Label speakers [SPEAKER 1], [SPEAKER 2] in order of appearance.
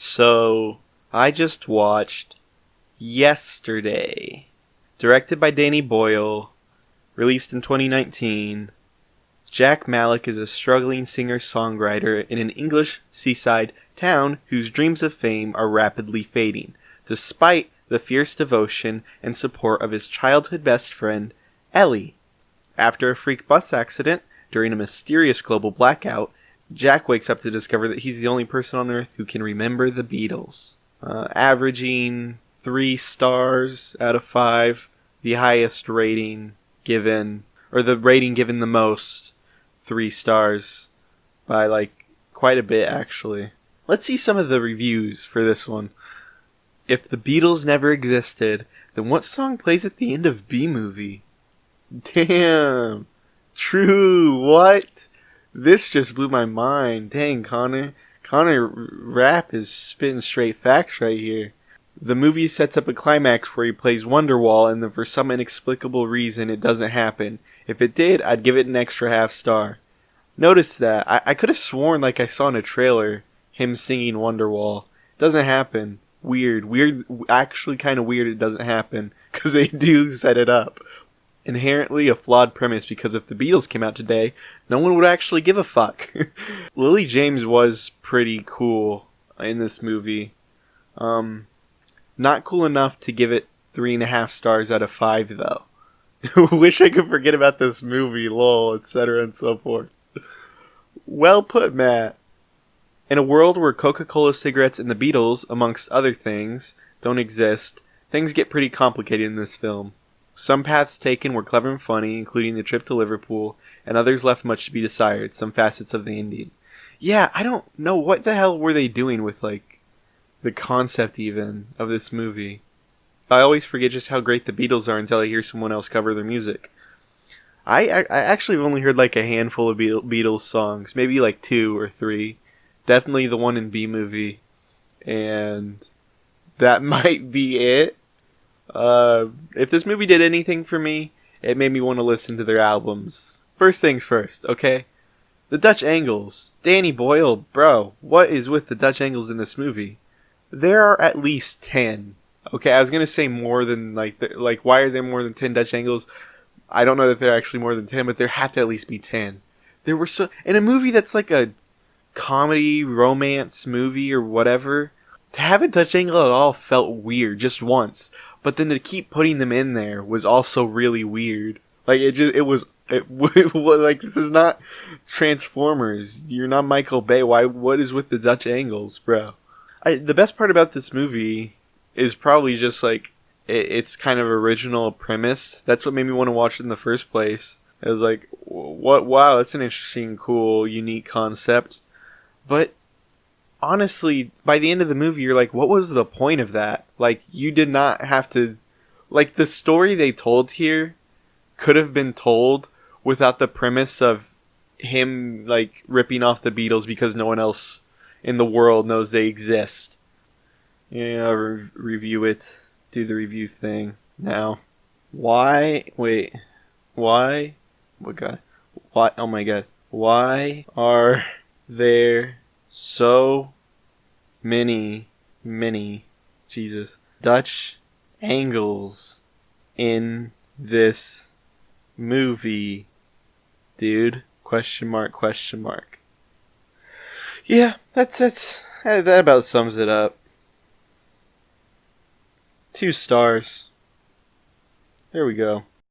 [SPEAKER 1] So, I just watched Yesterday, directed by Danny Boyle, released in 2019. Jack Malik is a struggling singer-songwriter in an English seaside town whose dreams of fame are rapidly fading, despite the fierce devotion and support of his childhood best friend, Ellie. After a freak bus accident during a mysterious global blackout, Jack wakes up to discover that he's the only person on Earth who can remember the Beatles. Averaging 3 stars out of 5, the highest rating given, or the rating given the most, 3 stars, by quite a bit actually. Let's see some of the reviews for this one. If the Beatles never existed, then what song plays at the end of B-Movie? Damn! True, what? This just blew my mind. Dang, Connor. Connor Rapp is spitting straight facts right here. The movie sets up a climax where he plays Wonderwall, and then for some inexplicable reason it doesn't happen. If it did, I'd give it an extra half star. Notice that. I could have sworn I saw in a trailer him singing Wonderwall. It doesn't happen. Weird. Actually kind of weird it doesn't happen, because they do set it up. Inherently a flawed premise, because if the Beatles came out today, no one would actually give a fuck. Lily James was pretty cool in this movie. Not cool enough to give it 3.5 stars out of 5 though. Wish I could forget about this movie, lol, etc. and so forth. Well put, Matt. In a world where Coca-Cola cigarettes and the Beatles, amongst other things, don't exist, things get pretty complicated in this film. Some paths taken were clever and funny, including the trip to Liverpool, and others left much to be desired, some facets of the ending. Yeah, I don't know, what the hell were they doing with, the concept even of this movie? I always forget just how great the Beatles are until I hear someone else cover their music. I actually have only heard a handful of Beatles songs, maybe 2 or 3. Definitely the one in B-Movie, and that might be it. If this movie did anything for me, it made me want to listen to their albums. First things first, okay? The Dutch angles. Danny Boyle, bro, what is with the Dutch angles in this movie? There are at least 10. Okay, I was gonna say more than, why are there more than 10 Dutch angles? I don't know that there are actually more than 10, but there have to at least be 10. There were in a movie that's a comedy, romance movie or whatever, to have a Dutch angle at all felt weird, just once. But then to keep putting them in there was also really weird. This is not Transformers. You're not Michael Bay. What is with the Dutch angles, bro? The best part about this movie is probably just its kind of original premise. That's what made me want to watch it in the first place. It was what? Wow, that's an interesting, cool, unique concept. But honestly, by the end of the movie, you're what was the point of that? You did not have to... the story they told here could have been told without the premise of him, ripping off the Beatles because no one else in the world knows they exist. Yeah, review it. Do the review thing now. Why? Wait. Why? Oh god. Why? Oh my god. Why are there so many Jesus Dutch angles in this movie, dude? Question mark. Yeah, that about sums it up. 2 stars. There we go.